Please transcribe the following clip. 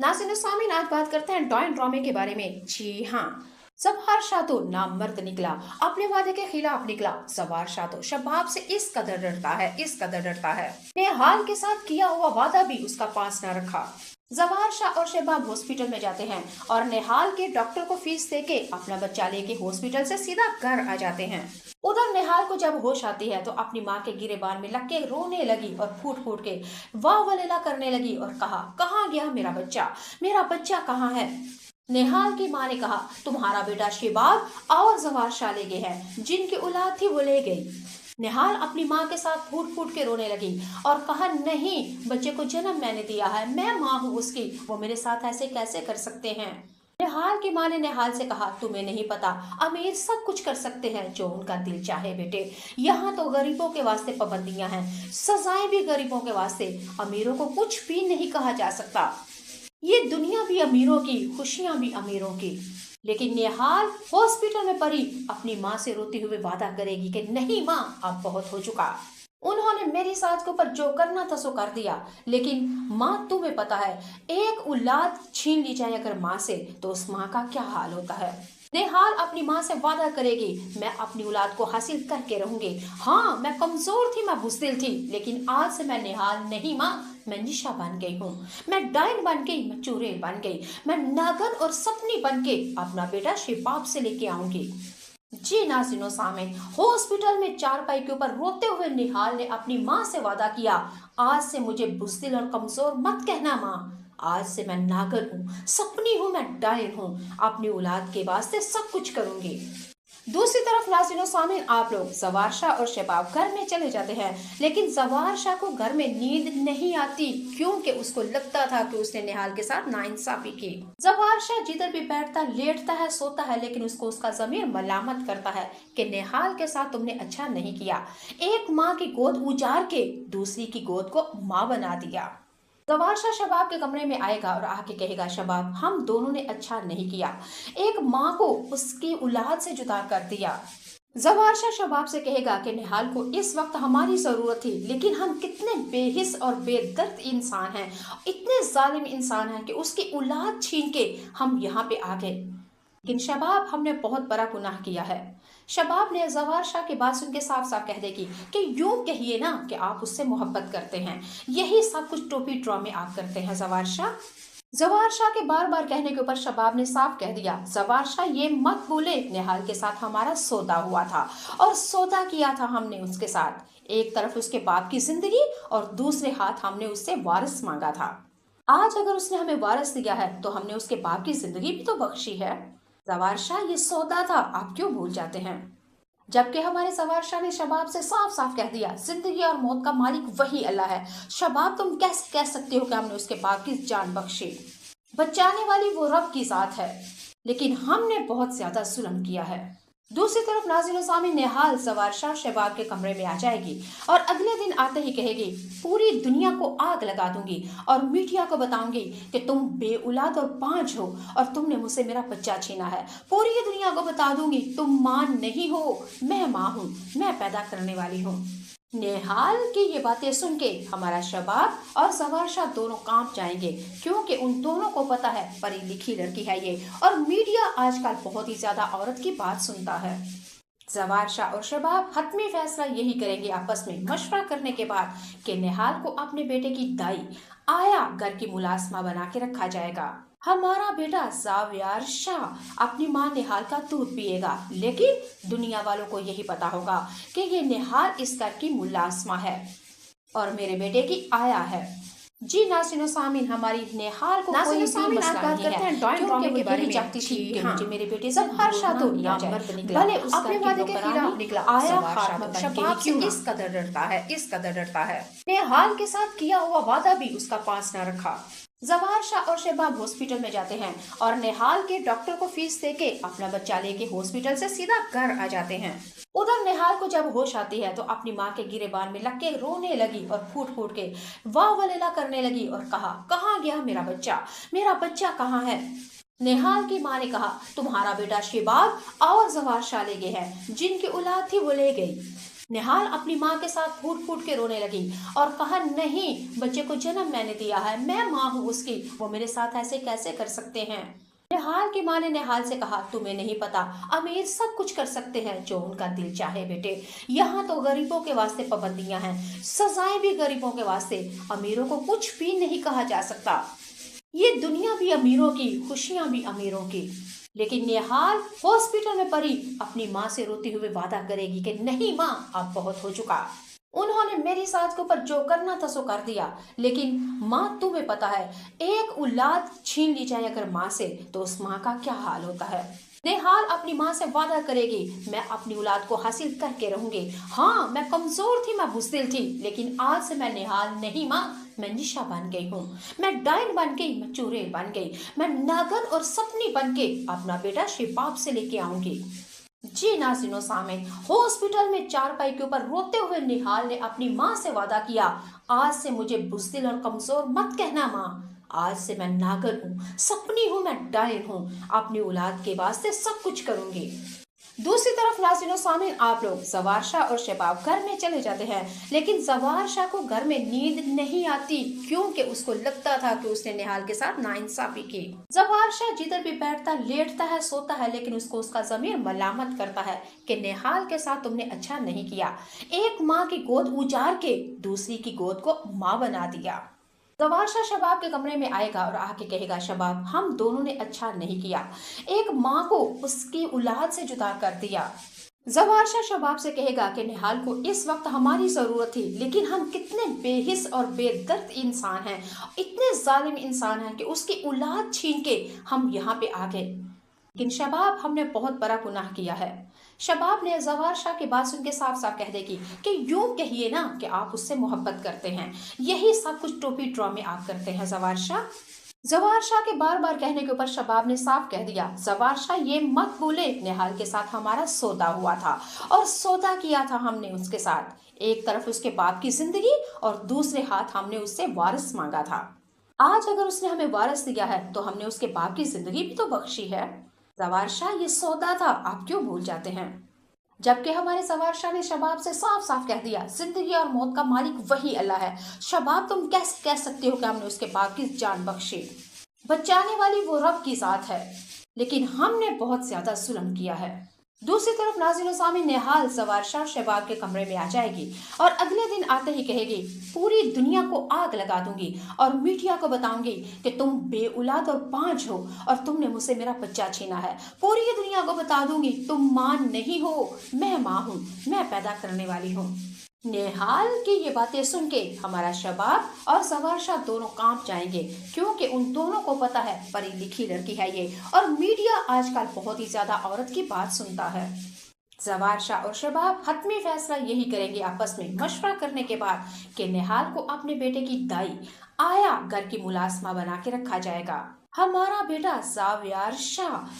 नाज़रीन सामीन, आज बात करते हैं डॉइन ड्रामे के बारे में। जी हाँ, ज़फ़ार शाह तो नामर्द निकला, अपने वादे के खिलाफ निकला। ज़फ़ार शाह तो शबाब से इस कदर डरता है, नेहाल के साथ किया हुआ वादा भी उसका पास न रखा। ज़फ़ार शाह और शबाब हॉस्पिटल में जाते हैं और नेहाल के डॉक्टर को फीस देके अपना बच्चा लेके हॉस्पिटल से सीधा घर आ जाते हैं। उधर नेहाल को जब होश आती है तो अपनी माँ के गिरेबान में लग के रोने लगी और फूट फूट के वाह वलीला करने लगी और कहा, कहाँ गया मेरा बच्चा कहाँ है। नेहाल की माँ ने कहा, तुम्हारा बेटा शबाब और ज़फ़ार शाह ले गए हैं, जिनकी औलाद थी वो ले गई। नेहाल अपनी माँ के साथ फूट फूट के रोने लगी और कहा, नहीं, बच्चे को जन्म मैंने दिया है, मैं माँ हूँ उसकी, वो मेरे साथ ऐसे कैसे कर सकते हैं। नेहाल की माँ ने नेहाल से कहा, तुम्हें नहीं पता, अमीर सब कुछ कर सकते हैं जो उनका दिल चाहे बेटे, यहाँ तो गरीबों के वास्ते पाबंदियां हैं, सजाएं भी गरीबों के वास्ते, अमीरों को कुछ भी नहीं कहा जा सकता। ये दुनिया भी अमीरों की, खुशियां भी अमीरों की। लेकिन नेहाल हॉस्पिटल में पड़ी अपनी माँ से रोते हुए वादा करेगी कि नहीं माँ, अब बहुत हो चुका, उन्होंने मेरी सास के ऊपर जो करना था सो कर दिया। लेकिन माँ, तुम्हें पता है, एक औलाद छीन ली जाए अगर माँ से तो उस माँ का क्या हाल होता है। नेहाल अपनी माँ से वादा करेगी, मैं अपनी औलाद को हासिल करके रहूंगी। हाँ, मैं कमजोर थी, मैं बुज़दिल थी, लेकिन आज से मैं नेहाल नहीं माँ, मैं निशा बन गई हूँ, मैं डायन बन गई, मैं चुड़ैल बन गई, मैं नागन और सपनी बन के अपना बेटा शबाब से लेके आऊंगी। जी नाज़रीन सामीन, हॉस्पिटल में चारपाई के ऊपर रोते हुए निहाल ने अपनी माँ से वादा किया, आज से मुझे बुज़दिल और कमजोर मत कहना माँ, आज से मैं नागर हूँ, सपनी हूँ, मैं डायन हूँ, अपनी औलाद के वास्ते सब कुछ करूंगी। दूसरी तरफ नाज़रीन सामीन, आप लोग ज़फ़ार शाह और शबाब घर में चले जाते हैं, लेकिन ज़फ़ार शाह को घर में नींद नहीं आती, क्योंकि उसको लगता था कि उसने नेहाल के साथ नाइंसाफी की। ज़फ़ार शाह जिधर भी बैठता, लेटता है, सोता है, लेकिन उसको उसका ज़मीर मलामत करता है कि नेहाल के साथ तुमने अच्छा नहीं किया, एक माँ की गोद उजाड़ के दूसरी की गोद को माँ बना दिया। ज़फ़ार शाह शबाब के कमरे में आएगा और आके कहेगा, शबाब, हम दोनों ने अच्छा नहीं किया, एक माँ को उसकी औलाद से जुदा कर दिया। ज़फ़ार शाह शबाब से कहेगा कि निहाल को इस वक्त हमारी ज़रूरत थी, लेकिन हम कितने बेहिस और बेदर्द इंसान हैं, इतने जालिम इंसान हैं कि उसकी औलाद छीन के हम यहाँ पे आ गए। लेकिन शबाब, हमने बहुत बड़ा गुनाह किया है। शबाब ने ज़फ़ार शाह की बात सुन के साफ साफ कह देगी कि यूं कहिए ना कि आप उससे मोहब्बत करते हैं, यही सब कुछ टोपी ड्रामे आप करते हैं ज़फ़ार शाह। ज़फ़ार शाह के बार बार कहने के ऊपर शबाब ने साफ कह दिया, ज़फ़ार शाह ये मत भूले, निहाल के साथ हमारा सौदा हुआ था और सौदा किया था हमने उसके साथ, एक तरफ उसके बाप की जिंदगी और दूसरे हाथ हमने उससे वारिस मांगा था। आज अगर उसने हमें वारिस दिया है तो हमने उसके बाप की जिंदगी भी तो बख्शी है। ज़फ़ार शाह, ये सौदा था, आप क्यों भूल जाते हैं। जबकि हमारे ज़फ़ार शाह ने शबाब से साफ साफ कह दिया, जिंदगी और मौत का मालिक वही अल्लाह है। शबाब, तुम कैसे कह सकते हो कि हमने उसके बाप की जान बख्शी, बचाने वाली वो रब की जात है, लेकिन हमने बहुत ज्यादा जुल्म किया है। दूसरी तरफ नाज़रीन सामीन, नेहाल ज़फ़ार शाह शबाब के कमरे में आ जाएगी और अगले दिन आते ही कहेगी, पूरी दुनिया को आग लगा दूंगी और मीडिया को बताऊंगी कि तुम बे औलाद और बांझ हो और तुमने मुझसे मेरा बच्चा छीना है, पूरी दुनिया को बता दूंगी तुम मां नहीं हो, मैं मां हूँ, मैं पैदा करने वाली हूँ। नेहाल की ये बातें सुन के हमारा शबाब और ज़फ़ार शाह दोनों कांप जाएंगे, क्योंकि उन दोनों को पता है पढ़ी लिखी लड़की है ये, और मीडिया आजकल बहुत ही ज्यादा औरत की बात सुनता है। ज़फ़ार शाह और शबाब हतमी फैसला यही करेंगे आपस में मशवरा करने के बाद कि नेहाल को अपने बेटे की दाई आया घर की मुलाजमा बना के रखा जाएगा। हमारा बेटा ज़ावियार शाह अपनी माँ नेहाल का दूध पिएगा, लेकिन दुनिया वालों को यही पता होगा कि ये नेहाल इस घर की मुलाजमा है और मेरे बेटे की आया है। जी नाज़रीन सामीन, हमारी नेहाल को कोई भी मसला नहीं है, क्योंकि वो यही चाहती थी कि मुझे मेरे बेटे से ज़फ़ार शाह तो नामर्द निकला, भले अपने वादे के खिलाफ निकला, आया खात्मा शबाब से इस कदर डरता है, नेहाल के साथ किया हुआ वादा भी उसका पास न रखा। ज़फ़ार शाह और शबाब हॉस्पिटल में जाते हैं और नेहाल के डॉक्टर को फीस देके अपना बच्चा लेके हॉस्पिटल से सीधा घर आ जाते हैं। उधर नेहाल को जब होश आती है तो अपनी माँ के गिरेबान में लग के रोने लगी और फूट फूट के वाह वलीला करने लगी और कहा, कहाँ गया मेरा बच्चा कहाँ है। नेहाल की माँ ने कहा, तुम्हारा बेटा शबाब और ज़फ़ार शाह ले गए हैं, जिनकी औलाद थी वो ले गई। निहाल अपनी माँ के साथ फूट फूट के रोने लगी और कहा, नहीं, बच्चे को जन्म मैंने दिया है, मैं माँ हूँ उसकी, वो मेरे साथ ऐसे कैसे कर सकते हैं। निहाल की माँ ने निहाल से कहा, तुम्हें नहीं पता, अमीर सब कुछ कर सकते हैं जो उनका दिल चाहे बेटे, यहाँ तो गरीबों के वास्ते पाबंदियां हैं, सजाएं भी गरीबों के वास्ते, अमीरों को कुछ भी नहीं कहा जा सकता। ये दुनिया भी अमीरों की, खुशियां भी अमीरों की। लेकिन निहाल हॉस्पिटल में पड़ी अपनी माँ से रोते हुए वादा करेगी कि नहीं माँ, अब बहुत हो चुका, उन्होंने मेरी सास के ऊपर जो करना था सो कर दिया, लेकिन माँ तुम्हें पता है, एक औलाद छीन ली जाए अगर माँ से तो उस माँ का क्या हाल होता है। नेहाल अपनी माँ से वादा करेगी, मैं अपनी औलाद को हासिल करके रहूंगी। हाँ, मैं कमजोर थी, मैं बुज़दिल थी, लेकिन आज से मैं निहाल नहीं माँ, मैं निशा बन गई हूँ, मैं डायन बन गई, मैं चुड़ैल बन गई, मैं नागन और सपनी बन के अपना बेटा शिबाब से लेके आऊंगी। जी नाज़रीनो सामीन, हॉस्पिटल में चारपाई के ऊपर रोते हुए निहाल ने अपनी माँ से वादा किया, आज से मुझे बुज़दिल और कमजोर मत कहना माँ, आज से मैं नागर हूँ, सपनी हूँ, मैं डायन हूँ, अपनी औलाद के वास्ते सब कुछ करूंगी। दूसरी तरफ नाज़रीनो सामीन, आप लोग जवार शाह और शबाब घर में चले जाते हैं, लेकिन जवार शाह को घर में नींद नहीं आती क्योंकि उसको लगता था कि उसने निहाल के साथ नाइंसाफी की। जवार शाह जिधर भी बैठता, लेटता है, सोता है, लेकिन उसको उसका ज़मीर मलामत करता है कि निहाल के साथ तुमने अच्छा नहीं किया, एक माँ की गोद उजाड़ के दूसरी की गोद को माँ बना दिया। जवार शाह शबाब के कमरे में आएगा और आके कहेगा, शबाब, हम दोनों ने अच्छा नहीं किया, एक माँ को उसकी औलाद से जुदा कर दिया। जवार शाह शबाब से कहेगा कि निहाल को इस वक्त हमारी जरूरत थी, लेकिन हम कितने बेहिस और बेदर्द इंसान हैं, इतने जालिम इंसान हैं कि उसकी औलाद छीन के हम यहाँ पे आ गए। लेकिन शबाब, हमने बहुत बड़ा गुनाह किया है। शबाब ने जवार शाह की बात सुन के साफ साफ कह देगी कि यूं कहिए ना कि आप उससे मोहब्बत करते हैं, यही सब कुछ टोपी ड्रामे आप करते हैं जवार शाह। जवार शाह के बार बार कहने के ऊपर शबाब ने साफ कह दिया, जवार शाह ये मत भूले, निहाल के साथ हमारा सौदा हुआ था और सौदा किया था हमने उसके साथ, एक तरफ उसके बाप की जिंदगी और दूसरे हाथ हमने उससे वारिस मांगा था। आज अगर उसने हमें वारिस दिया है तो हमने उसके बाप की जिंदगी भी तो बख्शी है। जवार शाह, ये सौदा था, आप क्यों भूल जाते हैं। जबकि हमारे जवार शाह ने शबाब से साफ साफ कह दिया, जिंदगी और मौत का मालिक वही अल्लाह है। शबाब, तुम कैसे कह सकते हो कि हमने उसके बाप की जान बख्शी, बचाने वाली वो रब की जात है, लेकिन हमने बहुत ज्यादा जुल्म किया है। दूसरी तरफ नाज़रीन सामीन, निहाल जवार शाह शबाब के कमरे में आ जाएगी और अगले दिन आते ही कहेगी, पूरी दुनिया को आग लगा दूंगी और मीडिया को बताऊंगी कि तुम बे औलाद और बांझ हो और तुमने मुझसे मेरा बच्चा छीना है, पूरी दुनिया को बता दूंगी तुम मां नहीं हो, मैं मां हूँ, मैं पैदा करने वाली हूँ। निहाल की ये बातें सुन के हमारा शबाब और जवार शाह दोनों कांप जाएंगे, क्योंकि उन दोनों को पता है पढ़ी लिखी लड़की है ये, और मीडिया आजकल बहुत ही ज्यादा औरत की बात सुनता है। जवार शाह और शबाब हतमी फैसला यही करेंगे आपस में मशवरा करने के बाद कि निहाल को अपने बेटे की दाई आया घर की मुलाजमा बना के रखा जाएगा। हमारा बेटा जावियार शाह